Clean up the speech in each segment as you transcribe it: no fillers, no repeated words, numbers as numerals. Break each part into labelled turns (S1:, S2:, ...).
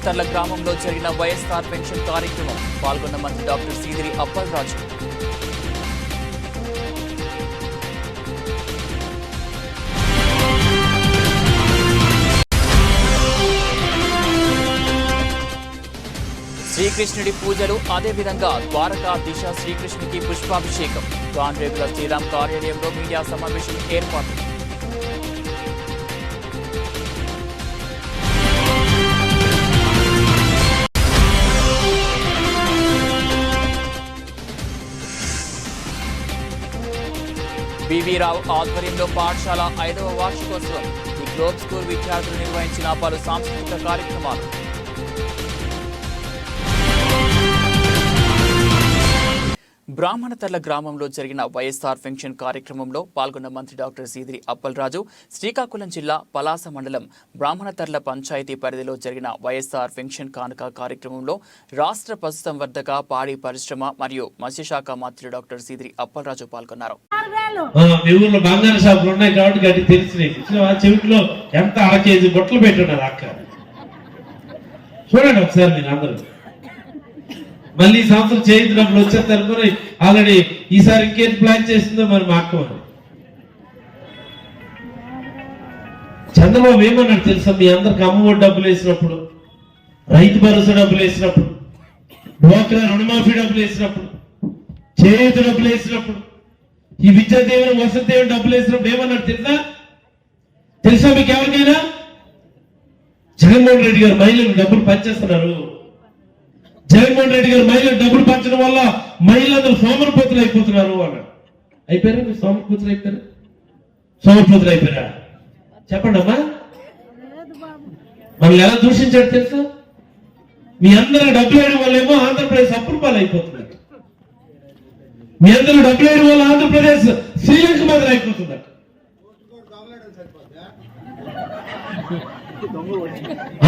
S1: బ్రాహ్మణతర్ల గ్రామంలో జరిగిన వైఎస్ఆర్ పెన్షన్ కార్యక్రమం పాల్గొన్న మంత్రి డాక్టర్ సీదిరి అప్పలరాజు. శ్రీకృష్ణుడి పూజలు, అదేవిధంగా ద్వారకా దిశ శ్రీకృష్ణుడికి పుష్పాభిషేకం. కాన్రేగుల శ్రీరామ్ కార్యాలయంలో మీడియా సమావేశం ఏర్పాటు. బివి రావు ఆధ్వర్యంలో పాఠశాల 5వ వార్షికోత్సవం. ఈ గ్లోబ్ స్కూల్ విద్యార్థులు నిర్వహించిన పలు సాంస్కృతిక కార్యక్రమాలు. బ్రాహ్మణతర్ల గ్రామంలో జరిగిన వైఎస్ఆర్ పెన్షన్ కార్యక్రమంలో పాల్గొన్న మంత్రి డాక్టర్ సీదిరి అప్పలరాజు శ్రీకాకుళం జిల్లా పలాస మండలం బ్రాహ్మణతర్ల పంచాయతీ పరిధిలో జరిగిన వైఎస్ఆర్ పెన్షన్ కానుక కార్యక్రమంలో రాష్ట్ర పశుసంవర్ధక, పాడి పరిశ్రమ మరియు మత్స్యశాఖ మంత్రి డాక్టర్ సీదిరి అప్పలరాజు పాల్గొన్నారు.
S2: బంగారు షాపులు ఉన్నాయి కాబట్టి గట్టి తెలిసినాయి. చెవిటిలో ఎంత అరకేజీ బొట్టలు పెట్టున్నారు అక్క. చూడండి ఒకసారి మీరు అందరూ. మళ్ళీ ఈ సంవత్సరం చేయించినప్పుడు వచ్చేది అనుకుని ఆల్రెడీ ఈసారి ఇంకేం ప్లాన్ చేసిందో మరి మా అక్క. చంద్రబాబు ఏమన్నాడు తెలుసా? మీ అందరికి అమ్మఒడి డబ్బులు వేసినప్పుడు, రైతు భరోసా డబ్బులు వేసినప్పుడు, డ్వాక్రా రుణమాఫీ డబ్బులు వేసినప్పుడు, చేయూత డబ్బులు వేసినప్పుడు, ఈ విద్యాదేవుని వసతిదేవుని డబ్బులు వేసినప్పుడు ఏమన్నాడు తెలుసా మీకు ఎవరికైనా? జగన్మోహన్ రెడ్డి గారు మహిళలకు డబ్బులు పనిచేస్తున్నారు. జగన్మోహన్ రెడ్డి గారు మహిళలకు డబ్బులు పంచడం వల్ల మహిళలందరూ సోమరపోతులు అయిపోతున్నారు అన్నాడు. అయిపోయారా మీరు? సోమరపోతులు అయిపోయారు? సోమరపోతులు అయిపోయారా? చెప్పండి అమ్మా. మనల్ని ఎలా దూషించాడు తెలుసా? మీ అందరూ డబ్బులు వేయడం వల్ల ఏమో ఆంధ్రప్రదేశ్ అప్పుల పాలు అయిపోతుంది. మీ అందరూ డబ్బులు వేయడం వల్ల ఆంధ్రప్రదేశ్ శ్రీలంక మాదిరి అయిపోతుంది.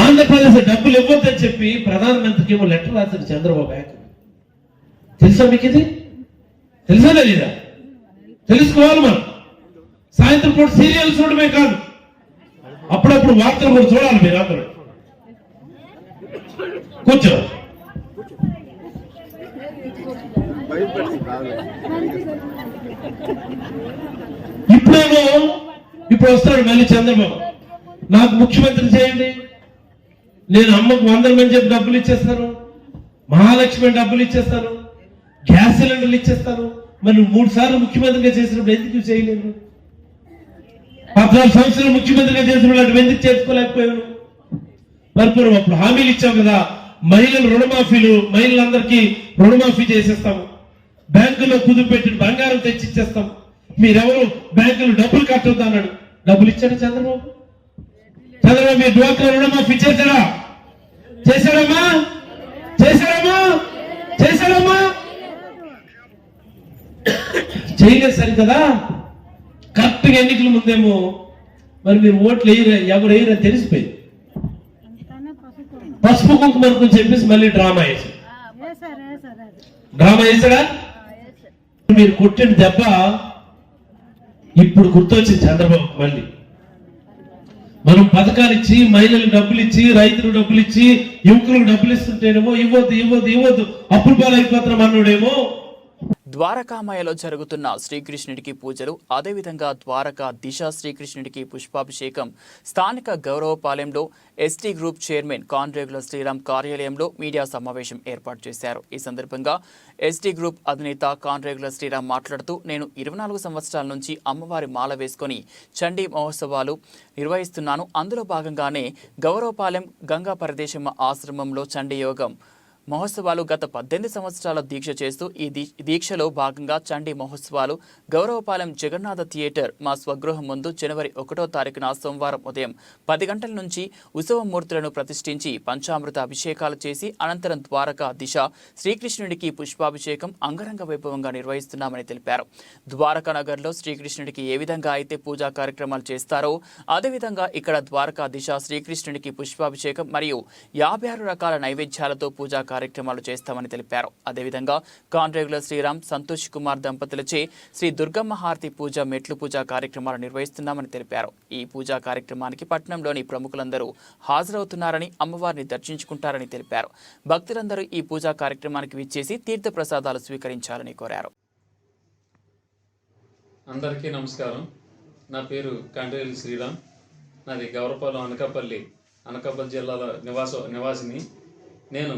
S2: ఆంధ్రప్రదేశ్ డబ్బులు ఇవ్వద్దని చెప్పి ప్రధానమంత్రికి ఏమో లెటర్ రాశారు చంద్రబాబు. తెలుసా మీకు? ఇది తెలుసా తెలీదా? తెలుసుకోవాలి మనం. సాయంత్రం పూట సీరియల్ చూడమే కాదు, అప్పుడప్పుడు వార్తలు కూడా చూడాలి. మీరు అందరూ కూర్చో. ఇప్పుడు వస్తాడు మళ్ళీ చంద్రబాబు, నాకు ముఖ్యమంత్రి చేయండి, నేను అమ్మకు 100 మంది చెప్పి డబ్బులు ఇచ్చేస్తాను, మహాలక్ష్మి డబ్బులు ఇచ్చేస్తాను, గ్యాస్ సిలిండర్లు ఇచ్చేస్తాను. మరి 3 సార్లు ముఖ్యమంత్రిగా చేసినప్పుడు ఎందుకు చేయలేదు? 14 సంవత్సరాలు ముఖ్యమంత్రిగా చేసినప్పుడు ఎందుకు చేసుకోలేకపోయాను? మరి అప్పుడు హామీలు ఇచ్చాం కదా, మహిళలు రుణమాఫీలు, మహిళలందరికీ రుణమాఫీ చేసేస్తాము, బ్యాంకులో కుదురు పెట్టి బంగారం తెచ్చి ఇచ్చేస్తాం, మీరెవరు బ్యాంకులు డబ్బులు కట్టొద్దు అన్నాడు. డబ్బులు ఇచ్చాడు చంద్రబాబు? చంద్రబాబు మీరు డ్వాక్రా రుణమాఫీ చేశారా? చేశాడమ్మా? చేశాడమ్మా? చేశాడమ్మా? చేయలేదు సరి కదా. కరెక్ట్ గా ఎన్నికల ముందేమో మరి మీరు ఓట్లు ఎవరు వేయరా తెలిసిపోయింది. పసుపు కుంకుమ అనుకుని చెప్పేసి మళ్ళీ డ్రామా వేసాడు. డ్రామా వేసాడా? మీరు కొట్టిన దెబ్బ ఇప్పుడు గుర్తొచ్చింది చంద్రబాబు. మళ్ళీ మనం పథకాలు ఇచ్చి, మహిళలకు డబ్బులు ఇచ్చి, రైతులకు డబ్బులు ఇచ్చి, యువకులకు డబ్బులు ఇస్తుంటేనేమో ఇవ్వద్దు అప్పుల పాలు అయిపోతున్నాం అన్నాడేమో.
S1: ద్వారకామాయలో జరుగుతున్న శ్రీకృష్ణుడికి పూజలు, అదేవిధంగా ద్వారకా దిశ శ్రీకృష్ణుడికి పుష్పాభిషేకం స్థానిక గౌరవపాలెంలో ST group chairman Kanregula Sriram కార్యాలయంలో మీడియా సమావేశం ఏర్పాటు చేశారు. ఈ సందర్భంగా ఎస్టీ గ్రూప్ అధినేత కాన్రేగుల శ్రీరామ్ మాట్లాడుతూ, నేను 24 సంవత్సరాల నుంచి అమ్మవారి మాల వేసుకొని చండీ మహోత్సవాలు నిర్వహిస్తున్నాను. అందులో భాగంగానే గౌరవపాలెం గంగా పరదేశమ్మ ఆశ్రమంలో చండీ యోగం మహోత్సవాలు గత 18 సంవత్సరాల దీక్ష చేస్తూ ఈ దీక్షలో భాగంగా చండీ మహోత్సవాలు గౌరవపాలెం జగన్నాథ థియేటర్ మా స్వగృహం ముందు జనవరి 1వ తారీఖున సోమవారం ఉదయం 10 గంటల నుంచి ఉత్సవమూర్తులను ప్రతిష్ఠించి పంచామృత అభిషేకాలు చేసి అనంతరం ద్వారకా దిశ శ్రీకృష్ణుడికి పుష్పాభిషేకం అంగరంగ వైభవంగా నిర్వహిస్తున్నామని తెలిపారు. ద్వారకా నగర్లో శ్రీకృష్ణుడికి ఏ విధంగా అయితే పూజా కార్యక్రమాలు చేస్తారో అదేవిధంగా ఇక్కడ ద్వారకా దిశ శ్రీకృష్ణుడికి పుష్పాభిషేకం మరియు 56 రకాల నైవేద్యాలతో పూజా కార్యక్రమాలు చేస్తామని తెలిపారు. అదేవిధంగా కాంట్రాక్టర్ శ్రీరామ్, సంతోష్ కుమార్ దంపతులచే శ్రీ దుర్గమ్మ హారతి పూజ, మెట్లు పూజ కార్యక్రమాలు నిర్వహిస్తున్నామని తెలిపారు. ఈ పూజా కార్యక్రమానికి పట్టణంలోని ప్రముఖులందరూ హాజరవుతున్నారని, అమ్మవారిని దర్శించుకుంటారని తెలిపారు. భక్తులందరూ ఈ పూజా కార్యక్రమానికి విచ్చేసి తీర్థ ప్రసాదాలు స్వీకరించాలని కోరారు.
S3: అందరికీ నమస్కారం. నా పేరు కాంట్రాక్టర్ శ్రీరామ్. నాది గౌరపాలెం, అనకాపల్లి జిల్లాలో నివాసిని. నేను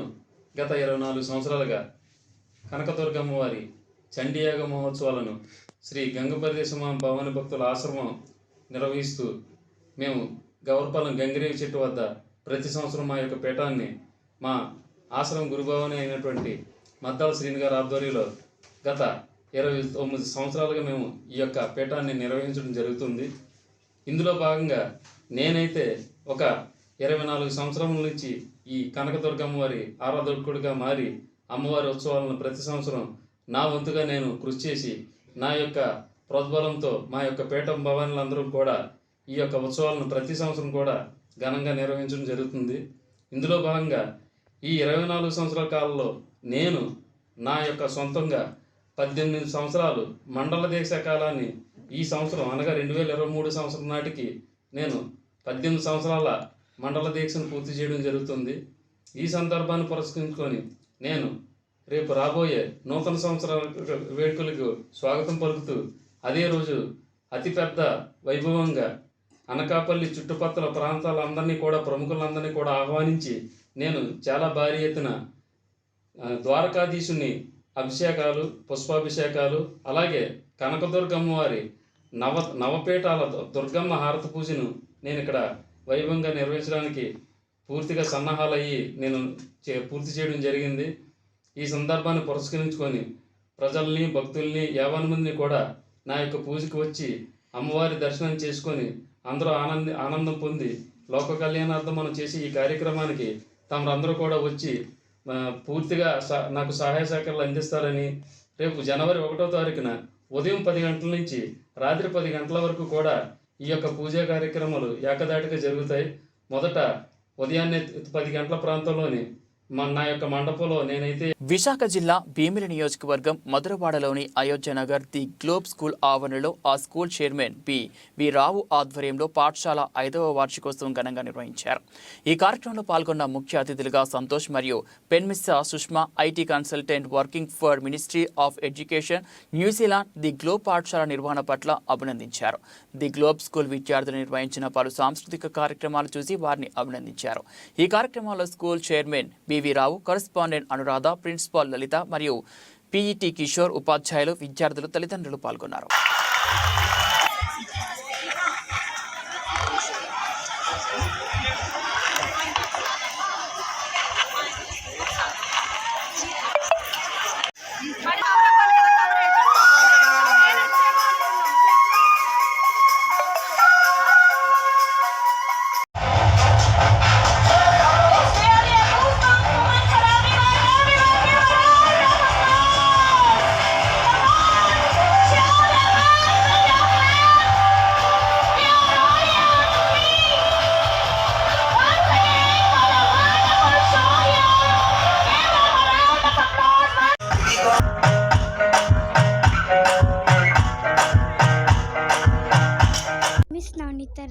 S3: గత 24 సంవత్సరాలుగా కనకదుర్గమ్మ వారి చండీయాగ మహోత్సవాలను శ్రీ గంగపరదేశమ భవాని భక్తుల ఆశ్రమం నిర్వహిస్తూ మేము గౌరపాలెం గంగిరేవి చెట్టు వద్ద ప్రతి సంవత్సరం మా యొక్క పీఠాన్ని మా ఆశ్రమం గురుభావని అయినటువంటి మద్దాల శ్రీని గారి ఆధ్వర్యంలో గత 29 సంవత్సరాలుగా మేము ఈ యొక్క పీఠాన్ని నిర్వహించడం జరుగుతుంది. ఇందులో భాగంగా నేనైతే ఒక 24 సంవత్సరాల నుంచి ఈ కనకదుర్గమ్మ వారి ఆరాధకుడిగా మారి అమ్మవారి ఉత్సవాలను ప్రతి సంవత్సరం నా వంతుగా నేను కృషి చేసి నా యొక్క ప్రోద్బలంతో మా యొక్క పీఠం భవానులందరూ కూడా ఈ యొక్క ఉత్సవాలను ప్రతి సంవత్సరం కూడా ఘనంగా నిర్వహించడం జరుగుతుంది. ఇందులో భాగంగా ఈ 24 సంవత్సరాల కాలంలో నేను నా యొక్క సొంతంగా 18 సంవత్సరాలు మండల దీక్ష కాలాన్ని ఈ సంవత్సరం అనగా 2023 సంవత్సరం నాటికి నేను 18 సంవత్సరాల మండల దీక్షను పూర్తి చేయడం జరుగుతుంది. ఈ సందర్భాన్ని పురస్కరించుకొని నేను రేపు రాబోయే నూతన సంవత్సర వేడుకలకు స్వాగతం పలుకుతూ అదే రోజు అతిపెద్ద వైభవంగా అనకాపల్లి చుట్టుపక్కల ప్రాంతాలందరినీ కూడా ప్రముఖులందరినీ కూడా ఆహ్వానించి నేను చాలా భారీ ఎత్తున ద్వారకాధీశుని అభిషేకాలు, పుష్పాభిషేకాలు, అలాగే కనకదుర్గమ్మ వారి నవపీఠాల దుర్గమ్మ హారతి పూజను నేను ఇక్కడ వైభవంగా నిర్వహించడానికి పూర్తిగా సన్నాహాలయ్యి నేను పూర్తి చేయడం జరిగింది. ఈ సందర్భాన్ని పురస్కరించుకొని ప్రజల్ని, భక్తుల్ని, 50 మందిని కూడా నా యొక్క పూజకి వచ్చి అమ్మవారి దర్శనం చేసుకొని అందరూ ఆనందం పొంది లోక కళ్యాణార్థం మనం చేసి ఈ కార్యక్రమానికి తమరందరూ కూడా వచ్చి పూర్తిగా నాకు సహాయ సహకారాలు అందిస్తారని, రేపు జనవరి 1వ తారీఖున ఉదయం 10 గంటల నుంచి రాత్రి 10 గంటల వరకు కూడా ఈ యొక్క పూజా కార్యక్రమాలు ఏకదాటిగా జరుగుతాయి. మొదట ఉదయాన్నే 10 గంటల ప్రాంతంలోని నా యొక్క మండపంలో నేనైతే
S1: విశాఖ జిల్లా భీమిలి నియోజకవర్గం మధురవాడలోని Ayodhya Nagar the Globe School ఆవరణలో ఆ స్కూల్ చైర్మన్ వి రావు ఆధ్వర్యంలో పాఠశాల 5వ వార్షికోత్సవం ఘనంగా నిర్వహించారు. ఈ కార్యక్రమంలో పాల్గొన్న ముఖ్య అతిథులుగా సంతోష్ మరియు Penmissa Sushma, IT consultant working for Ministry of Education New Zealand the Globe పాఠశాల నిర్వహణ పట్ల అభినందించారు. ది గ్లోబ్ స్కూల్ విద్యార్థులు నిర్వహించిన పలు సాంస్కృతిక కార్యక్రమాలు చూసి వారిని అభినందించారు. ఈ కార్యక్రమంలో స్కూల్ చైర్మన్ వి రావు, కరెస్పాండెంట్ అనురాధ, ప్రిన్సిపాల్ లలిత మరియు పిఈటి కిషోర్, ఉపాధ్యాయులు, విద్యార్థులు, తల్లిదండ్రులు పాల్గొన్నారు.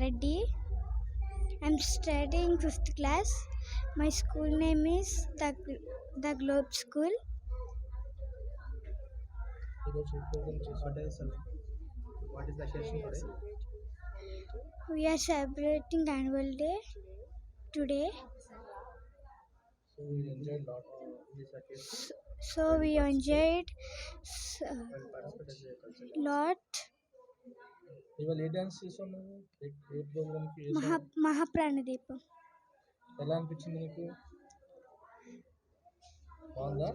S4: Reddy. I'm studying 5th class. My school name is the Globe School.
S5: What is the session today?
S4: We are celebrating annual day today.
S5: So we enjoyed a lot in this occasion.
S4: So we enjoyed lot.
S5: ఇవాళ ఏ dance చేసావు నువ్వు? ఏ ప్రోగ్రామ్కి?
S4: మహాప్రాణదీపం.
S5: ఎలా అనిపించింది నీకు? బాగుందా?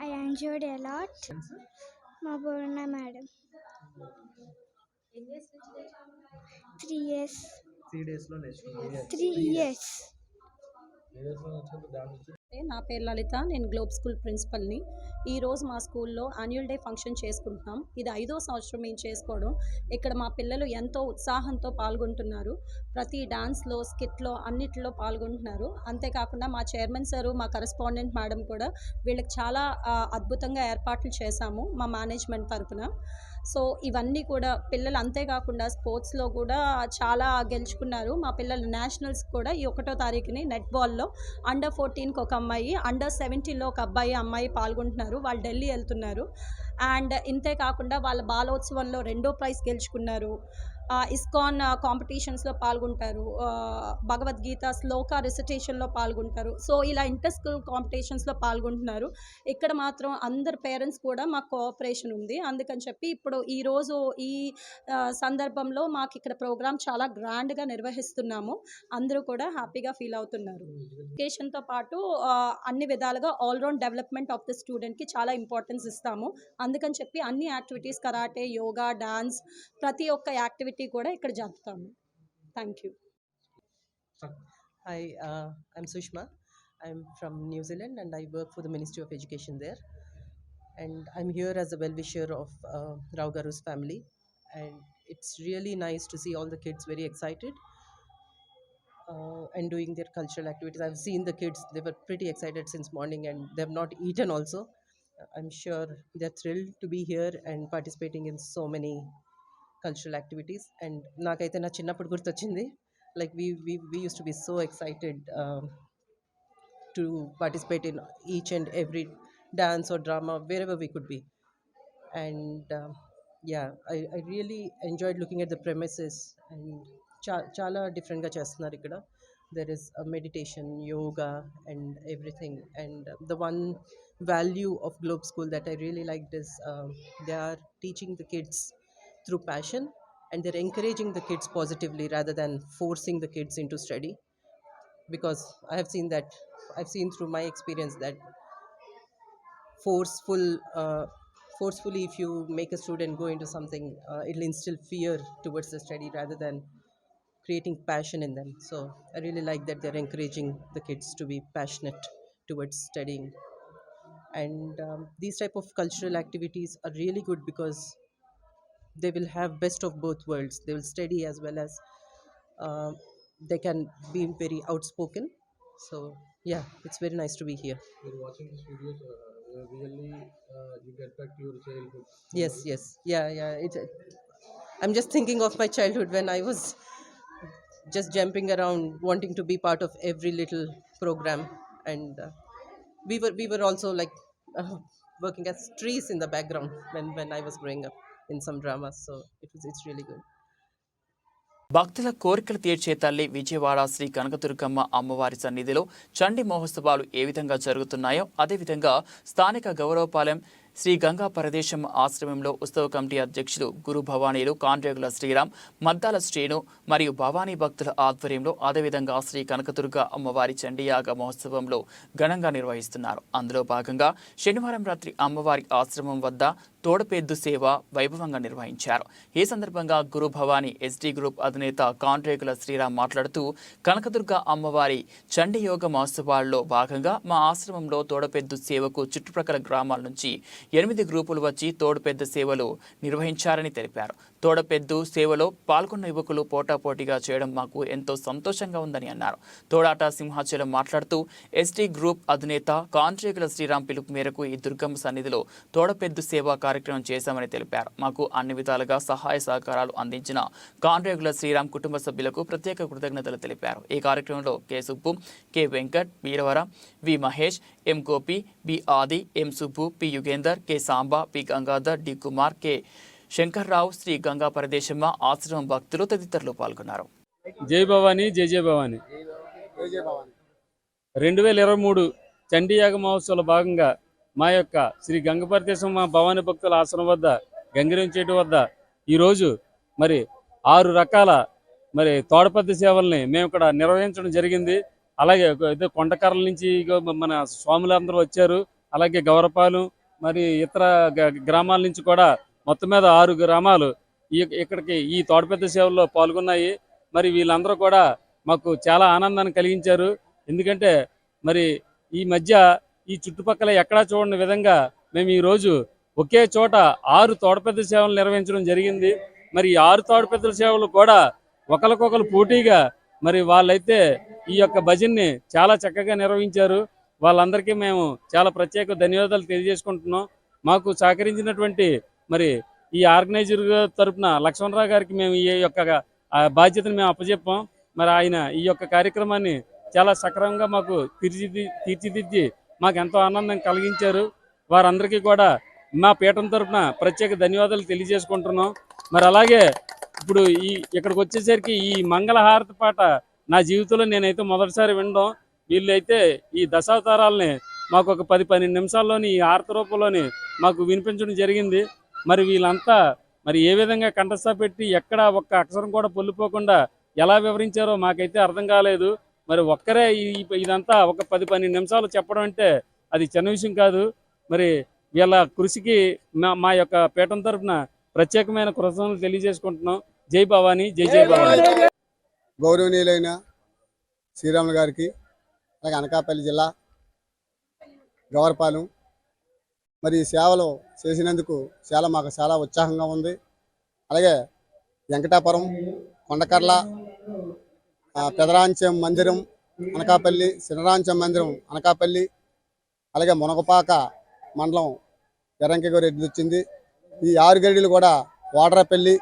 S4: I enjoyed a lot. మా బోర్ణ madam 3 years.
S5: 3 days లో నేర్చుకున్నావు?
S4: 3 years.
S5: 3 days లో నేర్చుకుంటే డాన్స్
S6: నా పేరు లలిత. నేను గ్లోబ్ స్కూల్ ప్రిన్సిపల్ని. ఈరోజు మా స్కూల్లో యాన్యువల్ డే ఫంక్షన్ చేసుకుంటున్నాం. ఇది 5వ సంవత్సరం మేము చేసుకోవడం. ఇక్కడ మా పిల్లలు ఎంతో ఉత్సాహంతో పాల్గొంటున్నారు. ప్రతి డాన్స్లో, స్కిట్లో అన్నిటిలో పాల్గొంటున్నారు. అంతేకాకుండా మా చైర్మన్ సారు, మా కరెస్పాండెంట్ మేడం కూడా వీళ్ళకి చాలా అద్భుతంగా ఏర్పాట్లు చేశాము మా మేనేజ్మెంట్ తరఫున. సో ఇవన్నీ కూడా పిల్లలు, అంతేకాకుండా స్పోర్ట్స్లో కూడా చాలా గెలుచుకున్నారు. మా పిల్లలు నేషనల్స్ కూడా ఈ 1వ తారీఖుని నెట్బాల్లో అండర్ 14కి ఒక అమ్మాయి, అండర్ 17లో ఒక అమ్మాయి పాల్గొంటున్నారు. వాళ్ళు ఢిల్లీ వెళ్తున్నారు. అండ్ ఇంతే కాకుండా వాళ్ళ బాలోత్సవంలో 2వ ప్రైజ్ గెలుచుకున్నారు. ఇస్కాన్ కాంపిటీషన్స్లో పాల్గొంటారు. భగవద్గీత శ్లోక రిసిటేషన్లో పాల్గొంటారు. సో ఇలా ఇంటర్ స్కూల్ కాంపిటీషన్స్లో పాల్గొంటున్నారు. ఇక్కడ మాత్రం అందరు పేరెంట్స్ కూడా మాకు కోఆపరేషన్ ఉంది. అందుకని చెప్పి ఇప్పుడు ఈరోజు ఈ సందర్భంలో మాకు ఇక్కడ ప్రోగ్రామ్ చాలా గ్రాండ్గా నిర్వహిస్తున్నాము. అందరూ కూడా హ్యాపీగా ఫీల్ అవుతున్నారు. ఎడ్యుకేషన్తో పాటు అన్ని విధాలుగా ఆల్రౌండ్ డెవలప్మెంట్ ఆఫ్ ద స్టూడెంట్కి చాలా ఇంపార్టెన్స్ ఇస్తాము. అందుకని చెప్పి అన్ని యాక్టివిటీస్, కరాటే, యోగా, డాన్స్, ప్రతి ఒక్క యాక్టివిటీ కూడా ఇక్కడ జరుపుతాము. Thank you.
S7: Hi, I'm Sushma. I'm from New Zealand and I work for the Ministry of Education there. And I'm here as a well-wisher of Rao Garu's family. And it's really nice to see all the kids very excited and doing their cultural activities. I've seen the kids, they were pretty excited since morning and they've not eaten also. I'm sure they're thrilled to be here and participating in so many cultural activities. And నాకైతే నా చిన్నప్పుడు గుర్తొచ్చింది. Like we used to be so excited to participate in each and every dance or drama wherever we could be. And yeah, I really enjoyed looking at the premises and చాలా డిఫరెంట్గా చేస్తున్నారు ఇక్కడ. There is a meditation, yoga and everything. And the one value of Globe School that I really liked is they are teaching the kids through passion and they're encouraging the kids positively rather than forcing the kids into study. Because I've seen through my experience that forcefully if you make a student go into something, it'll instill fear towards the study rather than creating passion in them. So I really like that they're encouraging the kids to be passionate towards studying. And these type of cultural activities are really good because they will have best of both worlds. They will study as well as they can be very outspoken. So yeah, it's very nice to be here.
S5: You're watching these videos, really you get back to your childhood.
S7: Yes, yeah. I'm just thinking of my childhood when I was just jumping around, wanting to be part of every little program. And we were also like working as trees in the background when I was growing up in some dramas. So it's really good.
S1: భక్తుల కోరికలు తీర్చే తల్లి విజయవాడ శ్రీ కనకదుర్గమ్మ అమ్మవారి సన్నిధిలో చండీ మహోత్సవాలు ఏ విధంగా జరుగుతున్నాయో అదేవిధంగా స్థానిక గౌరవపాలెం శ్రీ గంగా పరదేశమ్మ ఆశ్రమంలో ఉత్సవ కమిటీ అధ్యక్షులు గురు భవానీలు కాండ్రేగుల శ్రీరామ్, మద్దాల శ్రీను మరియు భవానీ భక్తుల ఆధ్వర్యంలో అదేవిధంగా శ్రీ కనకదుర్గ అమ్మవారి చండీయాగ మహోత్సవంలో ఘనంగా నిర్వహిస్తున్నారు. అందులో భాగంగా శనివారం రాత్రి అమ్మవారి ఆశ్రమం వద్ద తోడపెద్దు సేవ వైభవంగా నిర్వహించారు. ఈ సందర్భంగా గురు భవానీ ఎస్టీ గ్రూప్ అధినేత కాండ్రేగుల శ్రీరామ్ మాట్లాడుతూ కనకదుర్గ అమ్మవారి చండీయోగ మహోత్సవాల్లో భాగంగా మా ఆశ్రమంలో తోడపెద్దు సేవకు చుట్టుప్రక్కల గ్రామాల నుంచి 8 గ్రూపులు వచ్చి తోడపెద్దు సేవలు నిర్వహించారని తెలిపారు. తోడపెద్దు సేవలో పాల్గొన్న యువకులు పోటాపోటీగా చేయడం మాకు ఎంతో సంతోషంగా ఉందని అన్నారు. తోడాట సింహాచలం మాట్లాడుతూ ఎస్టీ గ్రూప్ అధినేత కాండ్రేగుల శ్రీరామ్ పిలుపు మేరకు ఈ దుర్గమ్మ సన్నిధిలో తోడపెద్దు సేవా కార్యక్రమం చేశామని తెలిపారు. మాకు అన్ని విధాలుగా సహాయ సహకారాలు అందించిన కాండ్రేగుల శ్రీరామ్ కుటుంబ సభ్యులకు ప్రత్యేక కృతజ్ఞతలు తెలిపారు. ఈ కార్యక్రమంలో K Subbu, K Venkat, Veeravara, V Mahesh, M Gopi, B Adi, M Subbu, P Yugender, K Samba, P Gangadhar, D Kumar, K Shankarrao, Sri Ganga Paradesamma ఆశ్రమం భక్తులు తదితరులు పాల్గొన్నారు.
S8: జై భవానీ, జై జై భవానీ. 2023 చండీయాగ మహోత్సవంలో భాగంగా మా యొక్క శ్రీ గంగా పరదేశమ్మ భవానీ భక్తుల ఆశ్రమం వద్ద గంగిరం చెట్టు వద్ద ఈరోజు మరి 6 రకాల మరి తోడపద్ది సేవల్ని మేము ఇక్కడ నిర్వహించడం జరిగింది. అలాగే కొండకర్ల నుంచి మన స్వాములందరూ వచ్చారు. అలాగే గౌరపాలెం మరి ఇతర గ్రామాల నుంచి కూడా మొత్తం మీద 6 గ్రామాలు ఇక్కడికి ఈ తోడపెద్ద సేవల్లో పాల్గొన్నాయి. మరి వీళ్ళందరూ కూడా మాకు చాలా ఆనందాన్ని కలిగించారు. ఎందుకంటే మరి ఈ మధ్య ఈ చుట్టుపక్కల ఎక్కడా చూడని విధంగా మేము ఈరోజు ఒకే చోట 6 తోడపెద్ద సేవలు నిర్వహించడం జరిగింది. మరి ఈ 6 తోడపెద్దల సేవలు కూడా ఒకరికొకరు పోటీగా మరి వాళ్ళైతే ఈ యొక్క భజన్ని చాలా చక్కగా నిర్వహించారు. వాళ్ళందరికీ మేము చాలా ప్రత్యేక ధన్యవాదాలు తెలియజేసుకుంటున్నాం. మాకు సహకరించినటువంటి మరి ఈ ఆర్గనైజర్ తరపున లక్ష్మణరావు గారికి మేము ఈ యొక్క బాధ్యతను మేము అప్పచెప్పాం. మరి ఆయన ఈ యొక్క కార్యక్రమాన్ని చాలా సక్రమంగా మాకు తీర్చిదిద్ది మాకు ఎంతో ఆనందం కలిగించారు. వారందరికీ కూడా మా పీఠం తరపున ప్రత్యేక ధన్యవాదాలు తెలియజేసుకుంటున్నాం. మరి అలాగే ఇప్పుడు ఇక్కడికి వచ్చేసరికి ఈ మంగళహారతి పాట నా జీవితంలో నేనైతే మొదటిసారి వినడం. వీళ్ళైతే ఈ దశావతారాలని మాకు ఒక 10-12 నిమిషాల్లోని ఈ హారతి రూపంలోని మాకు వినిపించడం జరిగింది. మరి వీళ్ళంతా మరి ఏ విధంగా కంఠస్థ పెట్టి ఎక్కడ ఒక్క అక్షరం కూడా పొల్లిపోకుండా ఎలా వివరించారో మాకైతే అర్థం కాలేదు. మరి ఒక్కరే ఇదంతా ఒక 10-12 నిమిషాలు చెప్పడం అంటే అది చిన్న విషయం కాదు. మరి వీళ్ళ కృషికి మా యొక్క పీఠం తరఫున ప్రత్యేకమైన కృతజ్ఞతలు తెలియజేసుకుంటున్నాం. జై భవానీ, జై జై భవానీ.
S9: గౌరవనీయులైన శ్రీరాములు గారికి, అలాగే అనకాపల్లి జిల్లా గవర్పాలెం మరి ఈ సేవలు చేసినందుకు మాకు చాలా ఉత్సాహంగా ఉంది. అలాగే వెంకటాపురం, కొండకర్ల, పెదరాంచం మందిరం అనకాపల్లి, చినరాంచం మందిరం అనకాపల్లి, అలాగే మునగపాక మండలం ఎర్రంకిగూరు ఎడ్డు వచ్చింది. ఈ 6 గడిలు కూడా వాడరపల్లి,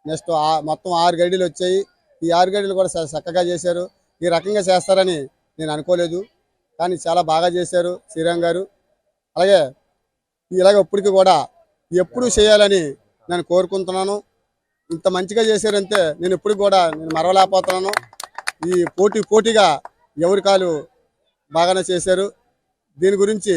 S9: నెక్స్ట్ మొత్తం 6 గడిలు వచ్చాయి. ఈ 6 గడిలు కూడా చక్కగా చేశారు. ఈ రకంగా చేస్తారని నేను అనుకోలేదు, కానీ చాలా బాగా చేశారు శ్రీరామ్ గారు. అలాగే ఇలాగ ఇప్పటికీ కూడా ఎప్పుడూ చేయాలని నేను కోరుకుంటున్నాను. ఇంత మంచిగా చేశారంటే నేను ఇప్పటికి కూడా మరవలేకపోతున్నాను. ఈ పోటీగా ఎవరి కాలు బాగానే చేశారు. దీని గురించి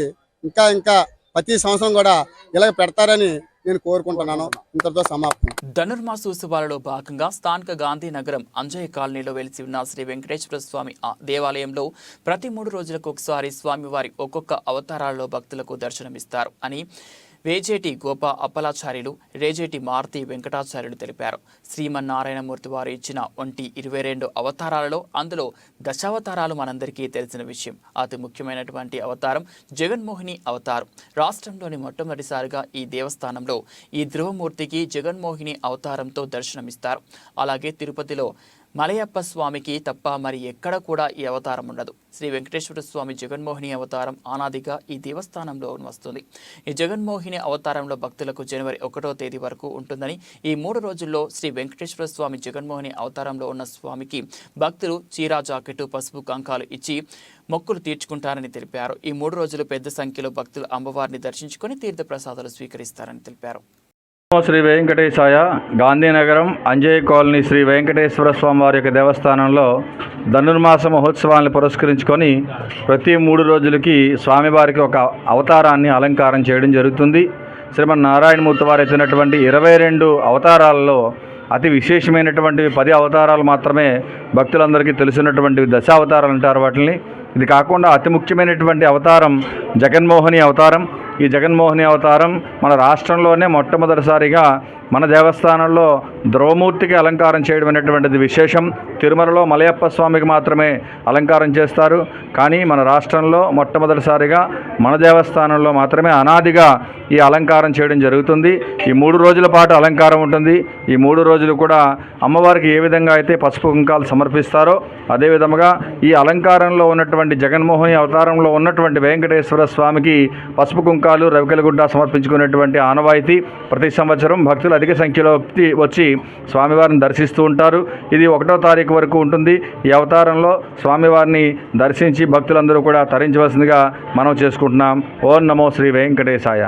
S9: ఇంకా ప్రతి సంవత్సరం కూడా ఇలాగ పెడతారని నేను కోరుకుంటున్నాను. ఇంతటితో సమాప్తం.
S1: ధనుర్మాస ఉత్సవాలలో భాగంగా స్థానిక గాంధీనగరం అంజయ్య కాలనీలో వెలిసి ఉన్న శ్రీ వెంకటేశ్వర స్వామి దేవాలయంలో ప్రతి 3 రోజులకు ఒకసారి స్వామివారి ఒక్కొక్క అవతారాల్లో భక్తులకు దర్శనమిస్తారు అని వేజేటి గోపా అప్పలాచార్యులు, రేజేటి మారుతి వెంకటాచార్యులు తెలిపారు. శ్రీమన్నారాయణమూర్తి వారు ఇచ్చిన 22 అవతారాలలో అందులో దశావతారాలు మనందరికీ తెలిసిన విషయం. అతి ముఖ్యమైనటువంటి అవతారం జగన్మోహిని అవతారం. రాష్ట్రంలోని మొట్టమొదటిసారిగా ఈ దేవస్థానంలో ఈ ధ్రువమూర్తికి జగన్మోహిని అవతారంతో దర్శనమిస్తారు. అలాగే తిరుపతిలో మలయప్ప స్వామికి తప్ప మరి ఎక్కడ కూడా ఈ అవతారం ఉండదు. శ్రీ వెంకటేశ్వర స్వామి జగన్మోహిని అవతారం అనాదిగా ఈ దేవస్థానంలో వస్తుంది. ఈ జగన్మోహిని అవతారంలో భక్తులకు జనవరి 1వ తేదీ వరకు ఉంటుందని, ఈ 3 రోజుల్లో శ్రీ వెంకటేశ్వర స్వామి జగన్మోహిని అవతారంలో ఉన్న స్వామికి భక్తులు చీరా జాకెట్టు, పసుపు కంకాలు ఇచ్చి మొక్కులు తీర్చుకుంటారని తెలిపారు. ఈ 3 రోజులు పెద్ద సంఖ్యలో భక్తులు అమ్మవారిని దర్శించుకొని తీర్థ ప్రసాదాలు స్వీకరిస్తారని తెలిపారు.
S10: శ్రీ వెంకటేశాయ. గాంధీనగరం అంజయ్య కాలనీ శ్రీ వెంకటేశ్వర స్వామి వారి యొక్క దేవస్థానంలో ధనుర్మాస మహోత్సవాన్ని పురస్కరించుకొని ప్రతి 3 రోజులకి స్వామివారికి ఒక అవతారాన్ని అలంకారం చేయడం జరుగుతుంది. శ్రీమన్నారాయణమూర్తి వారు ఎత్తినటువంటి 22 అవతారాలలో అతి విశేషమైనటువంటివి 10 అవతారాలు మాత్రమే భక్తులందరికీ తెలిసినటువంటివి దశావతారాలు అంటారు వాటిని. ఇది కాకుండా అతి ముఖ్యమైనటువంటి అవతారం జగన్మోహిని అవతారం. ఈ జగన్మోహిని అవతారం మన రాష్ట్రంలోనే మొట్టమొదటిసారిగా మన దేవస్థానంలో ధ్రువమూర్తికి అలంకారం చేయడం అనేటువంటిది విశేషం. తిరుమలలో మలయప్ప స్వామికి మాత్రమే అలంకారం చేస్తారు, కానీ మన రాష్ట్రంలో మొట్టమొదటిసారిగా మన దేవస్థానంలో మాత్రమే అనాదిగా ఈ అలంకారం చేయడం జరుగుతుంది. ఈ 3 రోజుల పాటు అలంకారం ఉంటుంది. ఈ 3 రోజులు కూడా అమ్మవారికి ఏ విధంగా అయితే పసుపు కుంకాలు సమర్పిస్తారో అదేవిధంగా ఈ అలంకారంలో ఉన్నటువంటి జగన్మోహిని అవతారంలో ఉన్నటువంటి వెంకటేశ్వర స్వామికి పసుపు కుంకాలు, రవికెలగుడ్డ సమర్పించుకునేటువంటి ఆనవాయితీ ప్రతి సంవత్సరం భక్తులు అధిక సంఖ్యలో వచ్చి స్వామివారిని దర్శిస్తూ ఉంటారు. ఇది 1వ తారీఖు వరకు ఉంటుంది. ఈ అవతారంలో స్వామివారిని దర్శించి భక్తులందరూ కూడా తరించవలసిందిగా మనం చేసుకుంటున్నాం. ఓం నమో శ్రీ వెంకటేశాయ.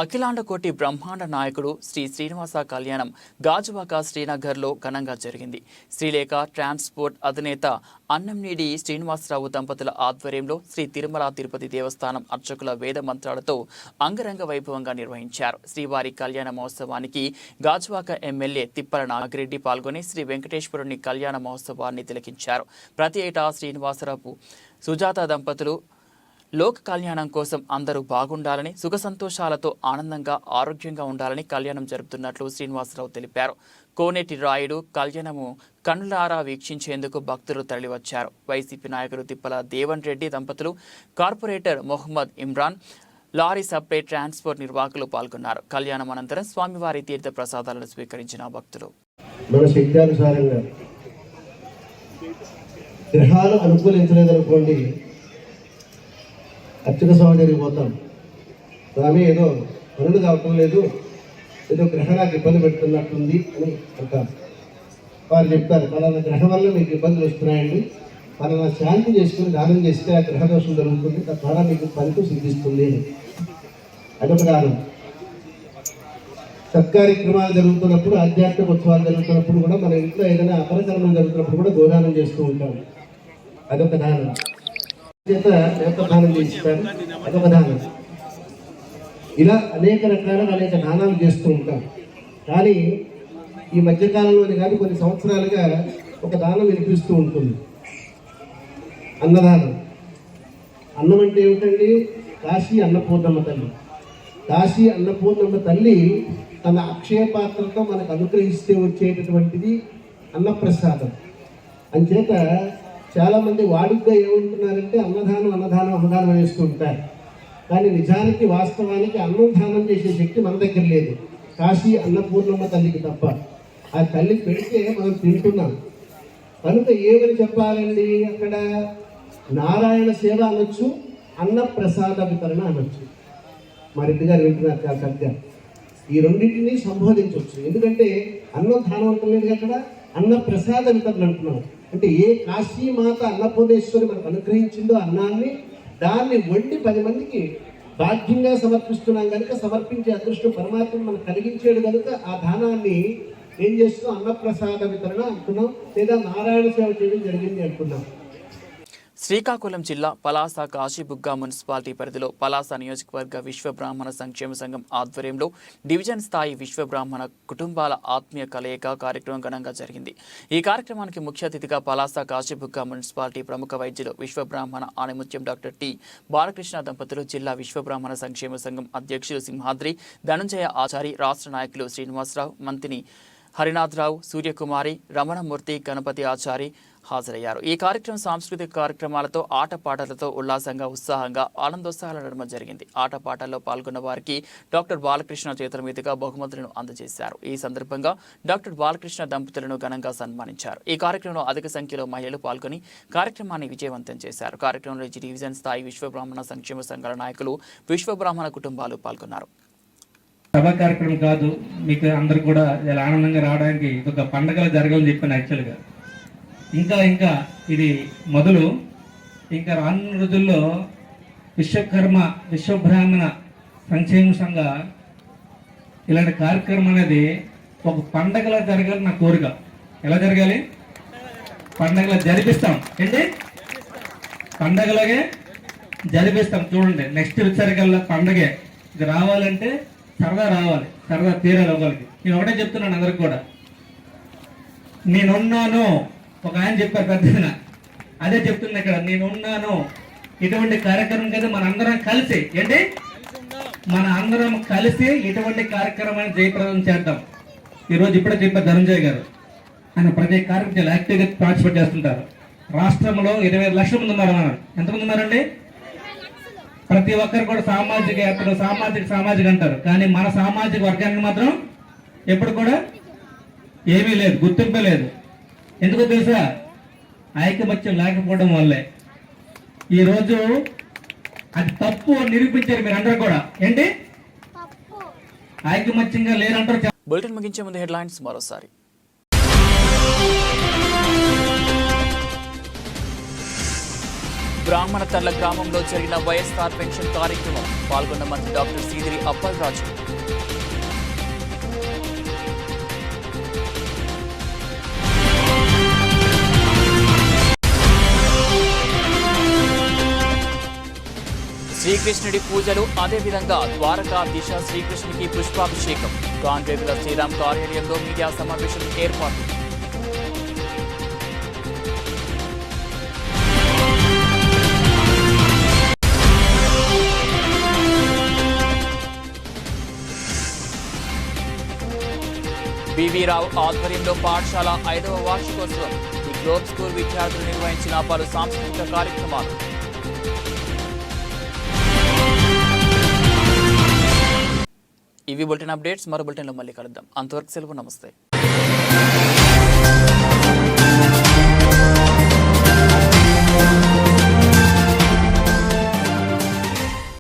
S1: అఖిలాండ కోటి బ్రహ్మాండ నాయకుడు శ్రీ శ్రీనివాస కళ్యాణం గాజువాక శ్రీనగర్లో ఘనంగా జరిగింది. శ్రీలేఖ ట్రాన్స్పోర్ట్ అధినేత అన్నంనీడి శ్రీనివాసరావు దంపతుల ఆధ్వర్యంలో శ్రీ తిరుమల తిరుపతి దేవస్థానం అర్చకుల వేద మంత్రాలతో అంగరంగ వైభవంగా నిర్వహించారు. శ్రీవారి కళ్యాణ మహోత్సవానికి గాజువాక ఎమ్మెల్యే తిప్పల నాగిరెడ్డి పాల్గొని శ్రీ వెంకటేశ్వరుని కళ్యాణ మహోత్సవాన్ని తిలకించారు. ప్రతి ఏటా శ్రీనివాసరావు సుజాత దంపతులు లోక కళ్యాణం కోసం అందరూ బాగుండాలని, సుఖ సంతోషాలతో ఆనందంగా ఆరోగ్యంగా ఉండాలని కళ్యాణం జరుపుతున్నట్లు శ్రీనివాసరావు తెలిపారు. కోనేటి రాయుడు కళ్యాణము కన్నులారా వీక్షించేందుకు భక్తులు తరలివచ్చారు. వైసీపీ నాయకులు తిప్పల దేవన్ రెడ్డి దంపతులు, corporator Mohammed Imran, lorry supply transport నిర్వాహకులు పాల్గొన్నారు. కళ్యాణం అనంతరం స్వామివారి తీర్థ ప్రసాదాలను స్వీకరించిన భక్తులు
S5: మన శక్తానుసారంగా గ్రహాలు అనుకూలించలేదనుకోండి, అర్చక స్వామి దగ్గరికి పోతాం. స్వామి ఏదో పనులు కావటం లేదు, ఏదో గ్రహాలకు ఇబ్బంది పెడుతున్నట్టుంది అని అంటారు. వారు చెప్తారు, పలానా గ్రహం వల్ల మీకు ఇబ్బందులు వస్తున్నాయండి, పలానా శాంతి చేసుకుని దానం చేస్తే ఆ గ్రహదోషం జరుగుతుంది, తద్వారా మీకు ఫలితం సిద్ధిస్తుంది. అదొక దానం. సత్కార్యక్రమాలు జరుగుతున్నప్పుడు, ఆధ్యాత్మిక ఉత్సవాలు జరుగుతున్నప్పుడు కూడా మన ఇంట్లో ఏదైనా అపరకరణం జరుగుతున్నప్పుడు కూడా గోదానం చేస్తూ ఉంటాం. అదొక దానం. చేత నేత్రదానం చేయిస్తారు, అదొక దానం. ఇలా అనేక రకాలుగా అనేక దానాలు చేస్తూ ఉంటాం. కానీ ఈ మధ్యకాలంలోని కానీ కొన్ని సంవత్సరాలుగా ఒక దానం వినిపిస్తూ ఉంటుంది, అన్నదానం. అన్నం అంటే ఏమిటండి? కాశీ అన్నపూర్ణమ్మ తల్లి. కాశీ అన్నపూర్ణమ్మ తల్లి తన అక్షయ పాత్రతో మనకు అనుగ్రహిస్తే వచ్చేటటువంటిది అన్నప్రసాదం. అంచేత చాలామంది వాడుకగా ఏమంటున్నారంటే అన్నదానం వేస్తూ ఉంటారు. కానీ నిజానికి వాస్తవానికి అన్నం దానం చేసే శక్తి మన దగ్గర లేదు, కాశీ అన్నపూర్ణమ్మ తల్లికి తప్ప. ఆ తల్లి పెడితే మనం తింటున్నాం కనుక ఏమని చెప్పాలండి? అక్కడ నారాయణ సేవ అనొచ్చు, అన్న ప్రసాద వితరణ అనొచ్చు. మా రెడ్డి గారు వింటున్నారు చాలా చక్కగా. ఈ రెండింటినీ సంబోధించవచ్చు. ఎందుకంటే అన్నం దానం అంటలేదు, అక్కడ అన్న ప్రసాద వితరణ అంటున్నాం. అంటే ఏ కాశీమాత అన్నపూర్ణేశ్వరి మనకు అనుగ్రహించిందో అన్నాన్ని, దాన్ని వండి 10 మందికి భాగ్యంగా సమర్పిస్తున్నాం కనుక, సమర్పించే అదృష్టం పరమాత్మ మనకు కలిగించాడు కనుక ఆ దానాన్ని ఏం చేస్తున్నాం? అన్నప్రసాద వితరణ అంటున్నాం, లేదా నారాయణ సేవ చేయడం జరిగింది అంటున్నాం.
S1: శ్రీకాకుళం జిల్లా పలాస కాశీబుగ్గ మున్సిపాలిటీ పరిధిలో పలాస నియోజకవర్గ విశ్వ బ్రాహ్మణ సంక్షేమ సంఘం ఆధ్వర్యంలో డివిజన్ స్థాయి విశ్వ బ్రాహ్మణ కుటుంబాల ఆత్మీయ కలయిక కార్యక్రమం ఘనంగా జరిగింది. ఈ కార్యక్రమానికి ముఖ్య అతిథిగా పలాస కాశీబుగ్గ మున్సిపాలిటీ ప్రముఖ వైద్యులు విశ్వ బ్రాహ్మణ ఆణిముత్యం డాక్టర్ టి బాలకృష్ణ దంపతులు, జిల్లా విశ్వ బ్రాహ్మణ సంక్షేమ సంఘం అధ్యక్షులు సింహాద్రి ధనంజయ ఆచారి, రాష్ట్ర నాయకులు శ్రీనివాసరావు, మంత్రి హరినాథరావు, సూర్యకుమారి, రమణమూర్తి, గణపతి ఆచారి హాజరయ్యారు. ఈ కార్యక్రమం సాంస్కృతిక కార్యక్రమాలతో, ఆటపాటలతో ఉల్లాసంగా, ఉత్సాహంగా, ఆనందోత్సాహాల నడుమ జరిగింది. ఆటపాటల్లో పాల్గొన్న వారికి డాక్టర్ బాలకృష్ణ చేతుల మీదుగా బహుమతులను అందజేశారు. ఈ సందర్భంగా డాక్టర్ బాలకృష్ణ దంపతులను ఘనంగా సన్మానించారు. ఈ కార్యక్రమంలో అధిక సంఖ్యలో మహిళలు పాల్గొని కార్యక్రమాన్ని విజయవంతం చేశారు. కార్యక్రమంలో డివిజన్ స్థాయి విశ్వ బ్రాహ్మణ సంక్షేమ సంఘాల నాయకులు, విశ్వ బ్రాహ్మణ కుటుంబాలు పాల్గొన్నారు.
S11: సభా కార్యక్రమం కాదు, మీకు అందరు కూడా ఇలా ఆనందంగా రావడానికి ఇది ఒక పండగలా జరగాలని చెప్పాను. యాక్చువల్గా ఇంకా ఇది మొదలు. ఇంకా రానున్న రోజుల్లో విశ్వబ్రాహ్మణ సంక్షేమ సంఘ ఇలాంటి కార్యక్రమం అనేది ఒక పండగలా జరగాలి నా కోరిక. ఎలా జరగాలి? పండగలా జరిపిస్తాం. ఏంటి? పండగలాగే జరిపిస్తాం. చూడండి, నెక్స్ట్ వచ్చేసరికల్లా పండగే. ఇది రావాలంటే సరదా రావాలి, సరదా తీరాలి ఒకరికి. నేను ఒకటే చెప్తున్నాను అందరికి కూడా, నేనున్నాను. ఒక ఆయన చెప్పారు పెద్దన, అదే చెప్తున్నా ఇక్కడ, నేనున్నాను. ఇటువంటి కార్యక్రమం కదా మన అందరం కలిసి, ఏంటి మన అందరం కలిసి ఇటువంటి కార్యక్రమాన్ని జయప్రదం చేద్దాం. ఈరోజు ఇప్పుడే చెప్పారు ధనంజయ్ గారు, ఆయన ప్రతి కార్యక్రమం చాలా యాక్టివ్గా పార్టిసిపేట్ చేస్తుంటారు. రాష్ట్రంలో 25 లక్షల మంది ఉన్నారు. మనం ఎంతమంది ఉన్నారండి? ప్రతి ఒక్కరు కూడా సామాజిక యాత్ర, సామాజిక అంటారు, కానీ మన సామాజిక వర్గానికి మాత్రం ఎప్పుడు కూడా ఏమీ లేదు, గుర్తింపే లేదు. ఎందుకో తెలుసా? ఐకమత్యం లేకపోవడం వల్లే. ఈరోజు అది తప్పు అని నిరూపించారు మీరు అందరూ కూడా. ఏంటి? ఐకమత్యంగా లేరంటారు.
S1: బులెటిన్ ముగించే ముందు హెడ్లైన్స్ మరోసారి. బ్రాహ్మణ తర్ల గ్రామంలో జరిగిన వైఎస్ఆర్ పెన్షన్ కార్యక్రమం, పాల్గొన్న మంత్రి డాక్టర్ సీదిరి అప్పలరాజు. శ్రీకృష్ణుడి పూజలు, అదేవిధంగా ద్వారకా దిశ శ్రీకృష్ణుడికి పుష్పాభిషేకం. కాన్రేగుల శ్రీరామ్ కార్యాలయంలో మీడియా సమావేశం ఏర్పాటు. బి వివి రావు ఆధ్వర్యంలో పాఠశాల 5వ వార్షికోత్సవం. ది గ్లోబ్ స్కూల్ విద్యార్థులు నిర్వహించిన పలు సాంస్కృతిక కార్యక్రమాలు. ఇవి బులెటిన్ అప్డేట్స్. మరో బులెటిన్లో మళ్ళీ కలుద్దాం. అంతవరకు సెలవు. నమస్తే.